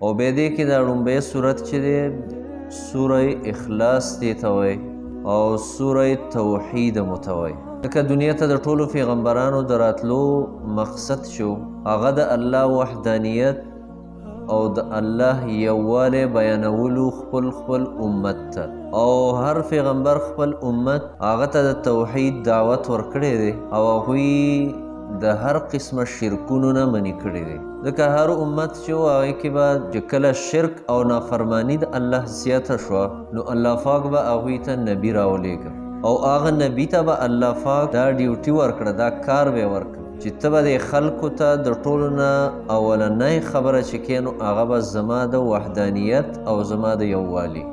او بیا دې کې دا لومبی صورت چې دی سوره اخلاص دې ته وایي او سوره توحید مو ته وایي. لکه دنیا ته د ټولو پیغمبرانو د راتلو مقصد شو هغه د الله وحدانیت او د الله یووالی بیانولو خپل امت ته، او هر پیغمبر خپل امت هغه ته د توحید دعوت ورکړی دی او هغوی د هر قسمه شرکونو نه منې کړی دی. ځکه هر امت چې و هغې کې به چې کله شرک او نافرمانی د الله زیاته شوه نو الله پاک به هغوی ته نبي راولېږه او هغه نبي ته به الله پاک دا ډیوټي ورکړه، دا کار به یې ورکړه چې ته به د خلکو ته د ټولو نه اولنۍ خبره چې کې نو هغه به زما د وحدانیت او زما د یووالي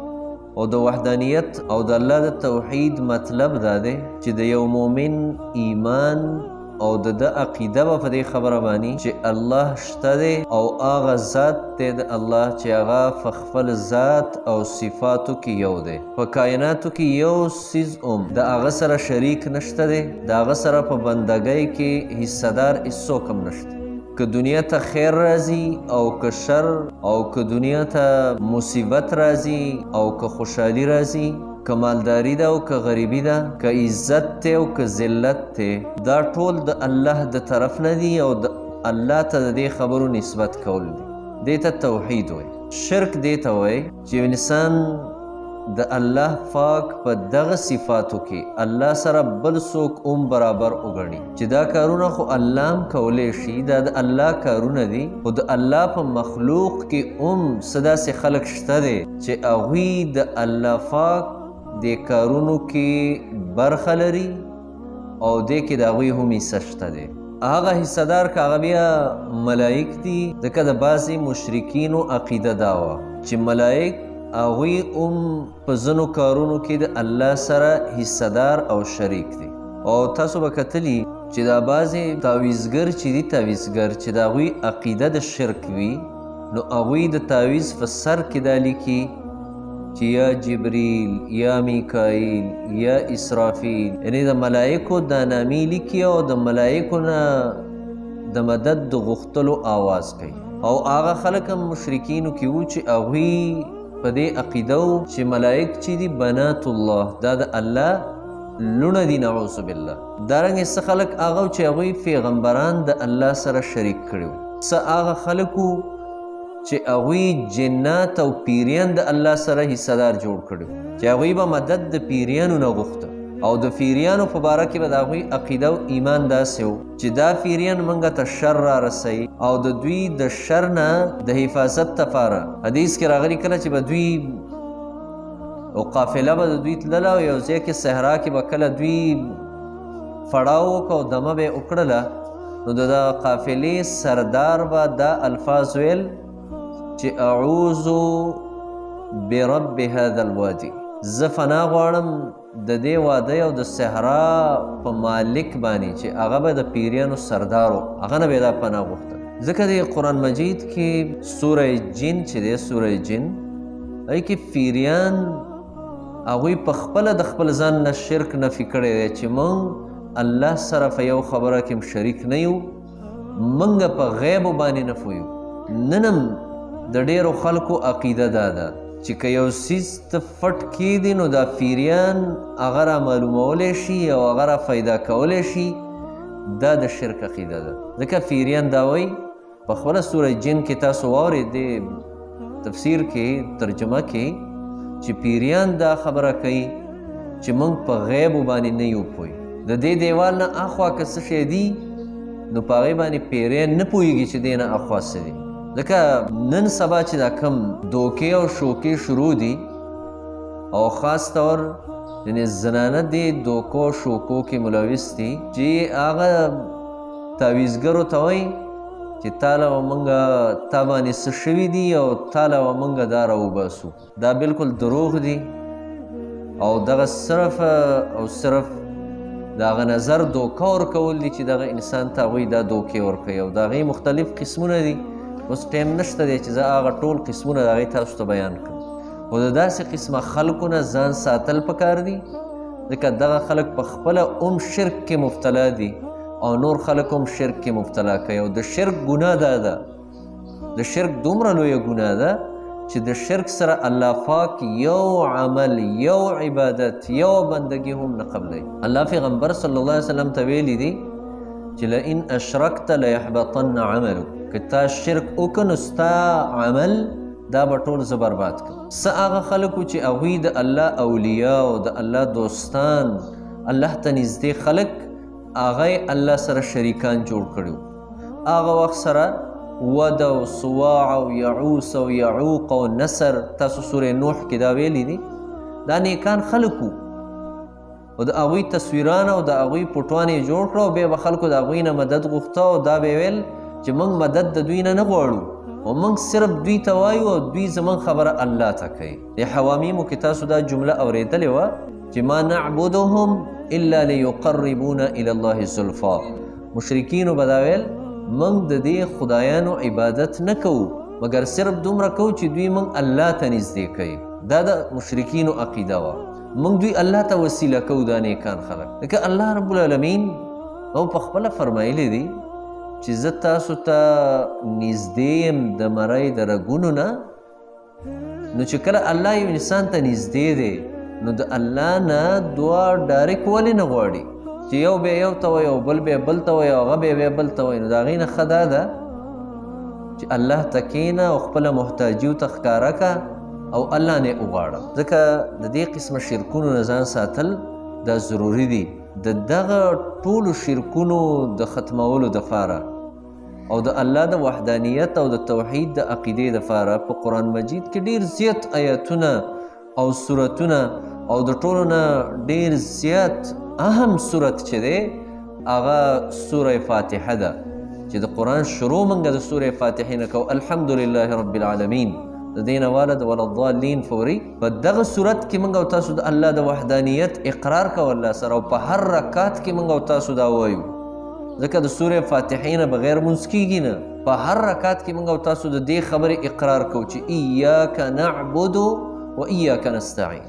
او د وحدانیت او د الله د توحید مطلب دا دی چې د یو مؤمن ایمان او د عقیده به په دې خبره باندې چې الله شته دی او هغه ذات دی د الله چې هغه په خپل ذات او صفاتو کې یو دی، په کائناتو کې یو څیز د هغه سره شریک نشته دی، د هغه سره په بندګۍ کې حصهدار هیڅوک هم نشته. که دنیا ته خیر راځي او که شر او که دنیا ته مصیبت راځي او که خوشحالي راځي، که مالداری ده او که غریبی ده، که عزت ده او که ذلت ده، دا ټول د الله د طرف نه دي او د الله ته د دې خبرو نسبت کول دي. دې ته توحید وایي. شرک دې ته وایي چې انسان د الله پاک په دغه صفاتو کې الله سره بل څوک برابر وګڼي چې دا کارونه خو الله هم کولی شي، دا د الله کارونه دي، خو د الله په مخلوق کې څه داسې خلک شته دی چې هغوی د الله پاک دې کارونو کې برخه لري او دې کې د هغوی هم حصه شته دی. هغه حصهدار که هغه بیا ملائک دي، ځکه د بعضې مشرکینو عقیده دا وه چې ملائک هغوی په ځینو کارونو کې د الله سره حصهدار او شریک دي. او تاسو به کتلي چې دا بعضې تعویزګر چې دي تعویزګر چې د هغوی عقیده د شرک وي نو هغوی د تعویز په سر کې دا لیکي چې یا جبریل یا میکائیل یا اسرافیل، یعنی د ملائکو دا نامې لیکي او د ملائکو نه د مدد د غوښتلو آواز کوي. او هغه خلک هم مشرکینو کې وو چې هغوی په دې عقیده وو چې ملائک چې دي بنات الله، دا د الله لونه دي، نعوذ بالله. دارنګې څه خلک هغه چې هغوی پیغمبران د الله سره شریک کړي وو، څه هغه خلک وو چې هغوی جنات او پیریان د الله سره حصهدار جوړ کړي وو چې هغوی به مدد د پیریانو نه غوښته او د پیریانو په باره کې به د هغوی عقیده او ایمان داسې و چې دا پیریان موږ ته شر را رسوي او د دوی د شر نه د حفاظت لپاره حدیث کې راغلي کله چې به دوی او قافله به د دوی تلله او یو ځای کې صحرا کې به کله دوی فړاو وکړه او دمه به یې وکړله نو د قافلې سردار به دا الفاظ ویل چې اعوذ برب هذا الوادي، زه فنا غواړم د دې واده او د صحرا په مالک باندې چې هغه به د پیریانو سردار و، هغه نه به یې دا پناه غوښته. ځکه د قرآن مجید کې سوره جن چې دی سوره جن هغې کې پیریان هغوی په خپله د خپل ځان نه شرک نفي کړی دی چې موږ الله سره په یو خبره کې شریک نه یو، موږ په غیبو باندې نه پوهیو. نن هم د ډېرو خلکو عقیده دا ده چې که یو څیز ته پټ کیږدي نو دا پیریان هغه را معلومولی شي او هغه را پیدا کولی شي، دا د شرک عقیده ده. ځکه پیریان دا وایي په خپله سوره جن کې تاسو واورئ د تفسیر کې ترجمه کې چې پیریان دا خبره کوي چې موږ په غیبو باندې نه یو پوهی، د دې دیوال نه اخوا که څه شی دي نو په هغې باندې پیریان نه پوهیږي چې دې نه اخوا څه دي. ځکه نن سبا چې دا کم دوکې او شوکې شروع دي او خاص طور یعنې زنانه دې دوکو شوکو کې ملوث دي چې هغه تعویزګرو ته وایي چې تاله به موږ تا باندې څه شوي دي او تاله به موږ دا راوباسو. دا بلکل دروغ دي او دغه صرف او صرف د هغه نظر دوکه ورکول دي چې دغه انسان ته هغوی دا دوکې ورکوي او د هغې مختلف قسمونه دي. اوس ټایم نشته دی چې زه هغه ټول قسمونه د هغې تاسو ته بیان کړم، خو د داسې قسمه خلکو نه ځان ساتل پکار دي ځکه دغه خلک په خپله شرک کې مبتلا دي او نور خلک هم شرک کې مبتلا کوي. او د شرک ګناه دا ده د شرک دومره لویه ګناه ده چې د شرک سره الله پاک یو عمل یو عبادت یو بندگی هم نه قبلوي. الله پیغمبر صلی الله علیه وسلم ته ویلي دي چې لئن اشرکت لیحبطن عملک، که تا شرک وکړ نو ستا عمل دا به ټول زه برباد کړم. څه هغه خلکو چې هغوی د الله اولیاء او د الله دوستان الله ته نږدې خلک هغه الله سره شریکان جوړ کړي، هغه وخت سره ود او سواع او یعوس او یعوق او نصر، تاسو سورې نوح کې دا ویلي دي، دا نیکان خلکو او د هغوی تصویران او د هغوی پټوان یې جوړ کړه او بیا به خلکو د هغوی نه مدد غوښته او دا به ویل چې موږ مدد د دوی نه غواړو او موږ صرف دوی ته وایو او دوی زموږ خبره الله ته کوي. د حوامیمو کې تاسو دا جمله اورېدلې وه چې ما نعبدهم الا لیقربونا الی الله زلفا. مشرکینو به دا ویل موږ د دې خدایانو عبادت نه کوو مګر صرف دومره کوو چې دوی موږ الله ته نږدې کوي. دا د مشرکینو عقیده وه، موږ دوی الله ته وسیله کوو. دا نیکان خلک لکه الله رب العالمین او په خپله فرمایلی دي چې زه تاسو ته نږدې یم د مرۍ د رګونو نه. نو چې کله الله یو انسان ته نږدې دی نو د الله نه دعا ډایرکټ ولې نه غواړي چې یو بیا یو ته وایي او بل بیا بل ته وایي او هغه بیا بل ته وایي؟ نو د هغې نه ښه دا ده چې الله ته کښېنه او خپله محتاجي ورته ښکاره کړه او الله نه وغواړه. ځکه د دې قسمه شرکونو نه ځان ساتل دا ضروري دي. د دغه ټولو شرکونو د ختمولو دپاره او د الله د وحدانیت او د توحید د عقیدې دپاره په قرآن مجید کې ډېر زیات آیاتونه او سورتونه او د ټولو نه ډېر زیات اهم سورت چې دی هغه سوره فاتحه ده چې د قرآن شروع موږ د سوره فاتحې نه کوو الحمدلله رب العالمین د دې نه واله د ولضالین فوري. په دغه صورت کې موږ او تاسو د الله د وحدانیت اقرار کوو الله سره او په هر رکعت کې موږ او تاسو دا وایو، ځکه د سورې فاتحې نه بغیر مونځ کیږي نه. په هر رکعت کې موږ او تاسو د دې خبرې اقرار کوو چې ایاک نعبد و ایاک نستعین.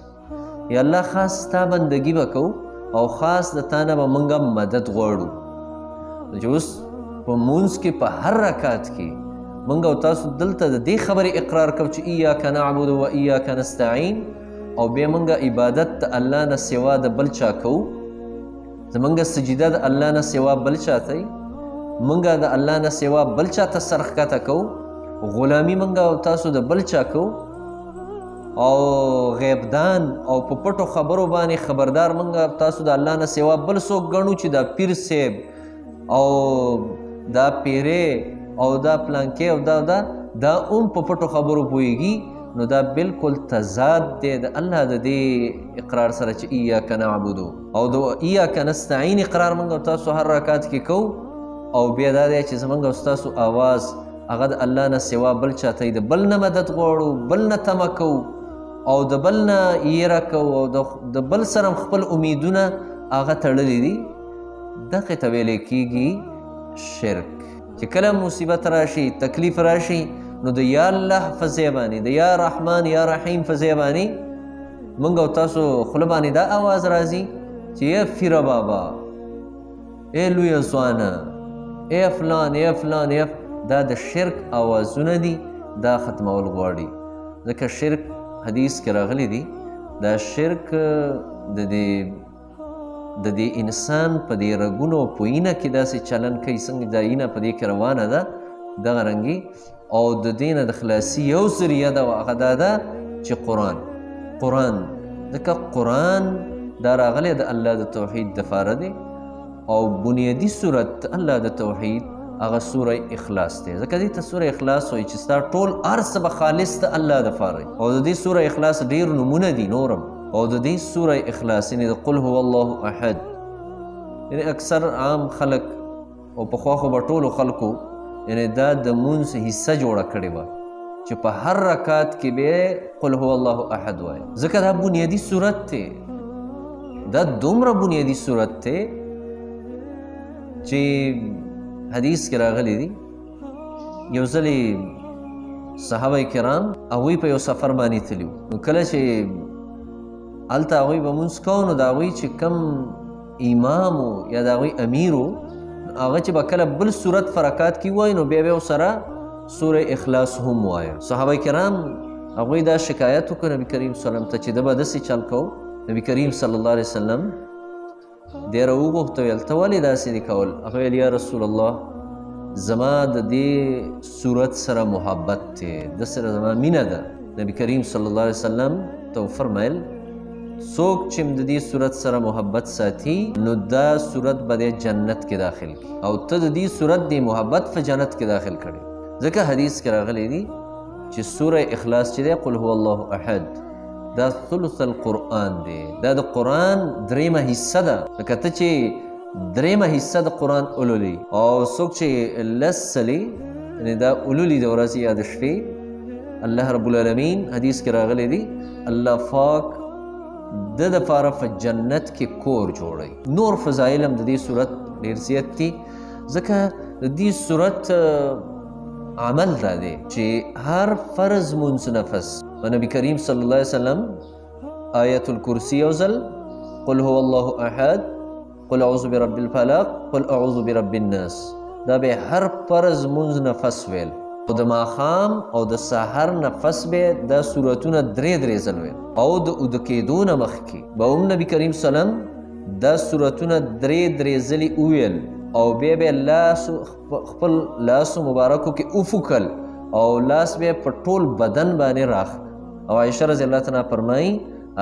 یا الله خاص ستا بندګي به کوو او خاص د تا نه به موږ مدد غواړو. چې اوس په مونځ کې په هر رکعت کې موږ او تاسو دلته د دې خبرې اقرار کوو چې ایاک نعبد و ایاک نستعین او بیا موږ عبادت د الله نه سوا د بل چا کوو. زمونږ سجده د الله نه سوا بل چا ته وي، موږ د الله نه سوا بل چا ته سر ښکته کوو، غلامي موږ او تاسو د بل چا کوو او غیبدان او په پټو خبرو باندې خبردار موږ تاسو د الله نه سوا بل څوک ګڼو چې دا پیر صاحب او دا پیرې او دا پلانکې او دا په پټو خبرو پوهیږي. نو دا بالکل تضاد دی د الله د دې اقرار سره چې ایاک نعبدو او د ایاک نستعین اقرار موږ او تاسو هر رکعت کې کوو. او بیا دا دی چې زموږ او ستاسو آواز هغه د الله نه سوا بل چاته د بل نه مدد غواړو، بل نه تمه کوو او د بل نه یېره کوو او د بل سره خپل امیدونه هغه تړلي دي. دغې ته ویلی کېږي شرک. چې کله مصیبت راشي تکلیف راشي نو د یا الله فضې باندې د یا رحمان یا رحیم فضې باندې موږ او تاسو خوله باندې دا آواز راځي چې ای فیره بابا، ای لویه ځوانه، ای فلان ای فلان دا د شرک آوازونه دي. دا ختمول غواړي. ځکه شرک حدیث کې راغلی دي دا شرک د دې انسان په دې رګونو او پوینه کې داسې چلن کوي څنګه دا اینه په دې کې روانه ده دغه رنګي. او د دې نه د خلاصي یو ذریعه ده او هغه دا ده چې قرآن ځکه قرآن دا راغلی د الله د توحید دپاره دی او بنیادي صورت الله د توحید هغه سوره اخلاص دی. ځکه دې ته سوره اخلاص وایي چې ستا ټول هر څه به خالص د الله دپاره او د دې سوره اخلاص ډېر نومونه دي نورم. او د دې سوره اخلاص یعنې د قل هو الله احد یعنې اکثر عام خلک او پخوا خو به ټولو خلکو یعنې دا د مونځ حصه جوړه کړې وه چې په هر رکعت کې به قل هو الله احد وایي. ځکه دا بنیادي صورت دی، دا دومره بنیادي صورت دی چې حدیث کې راغلی دي یو ځلې صحابه کرام هغوی په یو سفر باندې تلي وو. نو کله چې هلته هغوی به مونځ کوو نو د هغوی چې کم امام و یا د هغوی امیر و هغه چې به کله بل صورت په رکعت کې ووایي نو بیا به ورسره سوره اخلاص هم وایه. صحابه کرام هغوی دا شکایت وکړ نبي کریم صلی الله علیه وسلم ته چې ده به داسې چل کو. نبي کریم صلی الله علیه وسلم دی راوغوښته ویل ته ولې داسې دي کول؟ هغه ویل یا رسول الله زما د دې صورت سره محبت دی، ده سره زما مینه ده. نبي کریم صلی الله علیه وسلم ته وفرمیل څوک چې د دې صورت سره محبت ساتي نو دا صورت به د جنت کې داخل کړي او ته د دې صورت د محبت په جنت کې داخل کړي. ځکه حدیث کې راغلی دی چې سوره اخلاص چې دی قل هو الله احد دا ثلث القرآن دی، دا د قرآن دریمه حصه ده. لکه ته چې دریمه حصه د قرآن اولولي او څوک چې لس څلي یعنې دا اولولي د ورځې یا د شپې، الله رب العالمین حدیث کې راغلی دی الله پاک د دپاره په جنت کې کور جوړوي. نور فضایل هم د دې صورت ډېر زیات دي ځکه د دې صورت عمل دا دی چې هر فرض مونځ نفس و نبی کریم صلی الله علیه وسلم آیت الکرسی یو ځل، قل هو الله احد، قل اعوذ برب الفلق، قل اعوذ برب الناس، دا به هر فرض مونځ نفس ویل او د ماښام او د سحر نفس به دا صورتونه درې ځل ویل او د اوده کېدو نه مخکې به هم نبي کریم سلم دا صورتونه درې ځلې وویل او بیا به خپل لاسو مبارکو کې وفوکل او لاس به په ټول بدن باندې راخ. او عایشه رضی الله تعالی فرمایي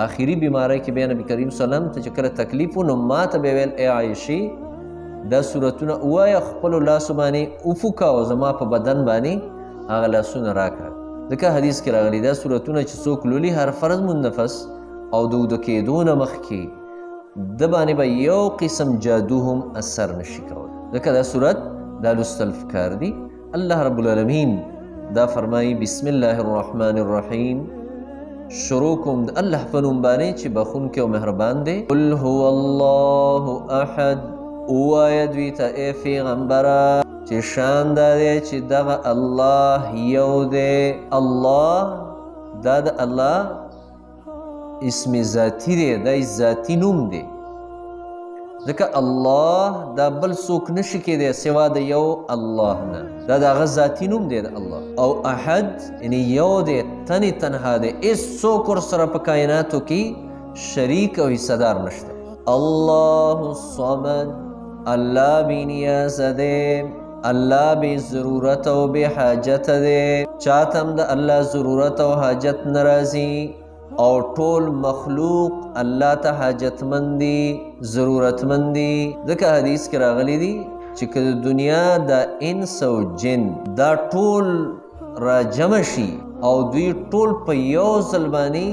آخري بیماری کې بیا نبي کریم سلم ته چې کله تکلیف و نو ما ته به ویل ای عایشې دا صورتونه ووایه خپلو لاسو باندې وفوکه او زما په بدن باندې هغه لاسونه راکړه. ځکه حدیث کې راغلي دا صورتونه چې څوک لولي هر فرض منفس او د اوده کېدو نه مخکې د باندې به یو قسم جادو هم اثر نشي کولی. ځکه دا صورت دا لوستل پکار دي. الله رب العالمین دا فرمایي بسم الله الرحمن الرحیم، شروع کوم د الله په نوم باندې چې بخونکی او مهربان دی. قل هو الله احد، ووایه دوی ته ای پیغمبره چې شان دا دی چې دغه الله یو دی. الله دا د الله اسم ذاتی دی، دا ذاتی نوم دی. ځکه الله دا بل څوک نشي کېدی سوا د یو الله نه، دا د هغه ذاتي نوم دی د الله. او احد یعنی یو دی، تنې تنها دی، هېڅوک ورسره په کائناتو کې شریک او حصهدار نشته. الله الصمد، الله بی نیاز دی، الله بی ضرورت او بی حاجت دی، چاته هم د الله ضرورت او حاجت ناراضي او ټول مخلوق الله ته حاجتمند دي، ضرورتمند دي. ځکه حدیث کې راغلی دي چې که د دنیا د انس او جن دا ټول راجمع شي او دوی ټول په یو ځل باندې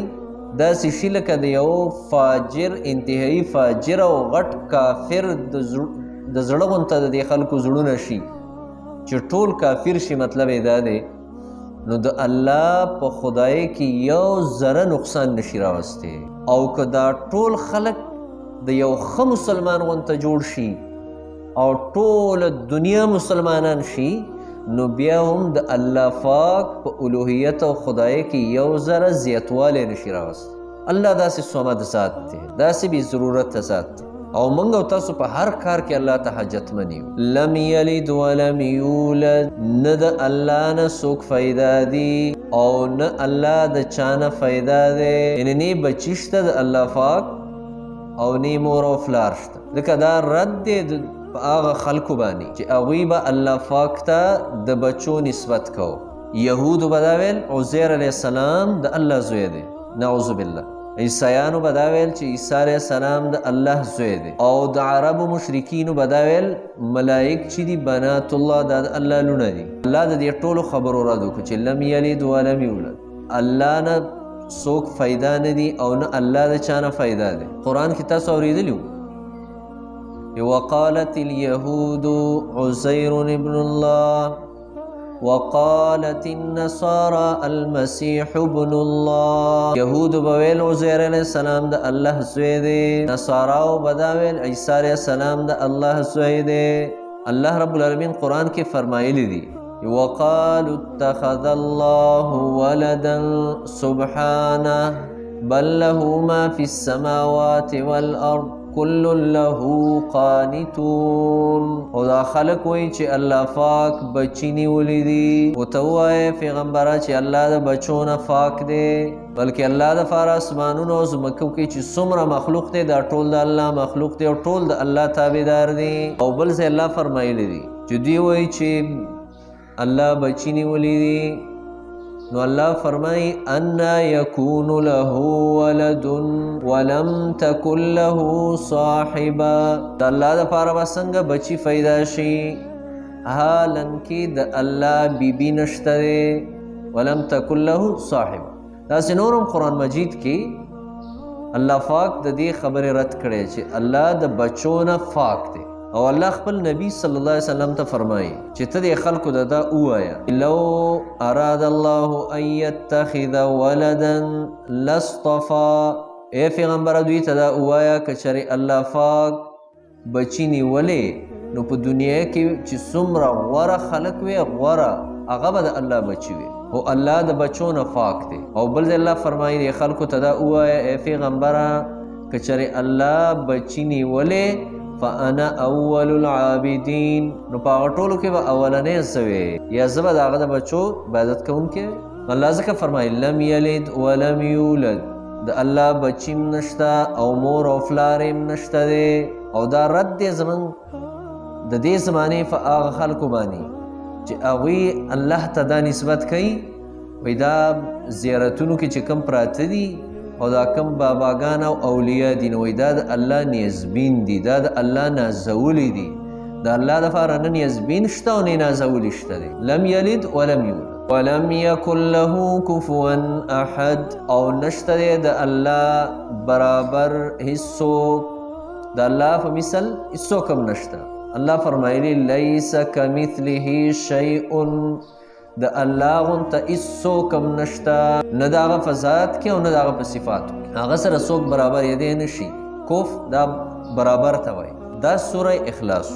داسې شي لکه د یو فاجر، انتهایی فاجر او غټ کافر د زړه غونته د دې خلکو زړونه شي چې ټول کافر شي، مطلب یې دا دی نو د الله په خدای کې یو ذره نقصان نشي راوستی. او که دا ټول خلک د یو ښه مسلمان غونته جوړ شي او ټول دنیا مسلمانان شي نو بیا هم د الله پاک په الوهیت او خدای کې یو ذره زیاتوالی نشي راوستی. الله داسې صمد ذات دی، داسې بې ضرورته ذات دی او موږ او تاسو په هر کار کې الله ته حاجتمند یو. لم یلد ولم یولد، نه د الله نه څوک پیدا دي او نه الله د چا نه پیدا دی، یعنې نه بچي شته د الله پاک او نه مور او پلار شته. ځکه دا رد دی په هغه خلکو باندې چې هغوی به الله پاک ته د بچو نسبت کو. یهودو به دا ویل عزیر علیه السلام د الله زوی دی، نعوذ بالله. عیسایانو به دا ویل چې عیسی علیه السلام د الله زوی دی. او د عربو مشرکینو به دا ویل ملائک چې دي بنات الله دا د الله لونه دي. الله د دې ټولو خبرو رد وکړو چې لم یلد ولم یولد، الله نه څوک پیدا نه دي او نه الله د چا نه پیدا دی. قرآن کې تاسو اورېدلي وو وقالت اليهود عزير ابن الله وقالت النصارى المسيح ابن الله. یهود بویل عزیر علیہ السلام د الله زوی دی، نصاراو بداویل عیسی علیہ السلام د الله زوی دی. الله رب العالمین قرآن کې فرمایلی دی وقالوا اتخذ الله ولدا سبحانه بل له ما في السماوات والارض كل له قانتون. او دا خلق وای چې الله پاک بچی نیولې دي. او ته ووایې پیغمبره چې الله د بچو نه پاک دی، بلکې الله د پاره اسمانونو او ځمکو کې چې څومره مخلوق دی دا ټول د الله مخلوق دی او ټول د الله تابعدار دي. او بل ځای الله فرمایلی دي چې دوی وایي چې الله بچی نیولې دي، نو الله فرمای انا یکون له ولد ولم تکن له صاحبه. د الله د پاره به څنګه بچی پیدا شي حالن کې د الله بیبي نشته دی، ولم تکن له صاحبه. داسې نورم قرآن مجید کې الله پاک د دې خبرې رد کړی چې الله د بچو نه پاک دی. او الله خپل نبی صلی الله علیه وسلم ته فرمایي چې ته د خلکو د دا ووایه لو اراد الله ان يتخذ ولدا لاصطفى. ای پیغمبره دوی ته دا ووایه که چېرې الله پاک بچي نیولې نو په دنیا کې چې څومره غوره خلک وي غوره هغه به د الله بچي وي. او الله د بچو نه پاک دی. او بل ځای الله فرمایي د خلکو ته دا ووایه ای پیغمبره که چېرې الله بچي نیولې فانا اول العابدین، نو په هغه ټولو کې به اولنی زه وې یا زه به د هغه د بچو عبادت کوونکی. الله ځکه فرمایي لم یلد ولم یولد، د الله بچیم نشته او مور او پلار یې نشته دی. او دا رد دی زموږ د دې زمانې په هغه خلکو باندې چې هغوی الله ته دا نسبت کوي وایي دا زیارتونو کې چې کوم پراته دي او دا کم باباګان او اولیاء دي نو دا د الله نیزبین دي، دا د الله نازولی دي. د الله دپاره نه نیزبین شته او نه نازولی شته دی. لم یلد ولم یولد ولم یکن له کفوا احد. او نشته دی د الله برابر هیڅوک، د الله په مثل هیڅوک هم نشته. الله فرمایلی لیس کمثله شیء، د الله غونته هیڅوک هم نشته، نه د هغه په ذات کې او نه د هغه په صفاتو کې. هغه سره څوک برابر یې دی نشي. کف دا برابر ته وایي. دا سوره اخلاص.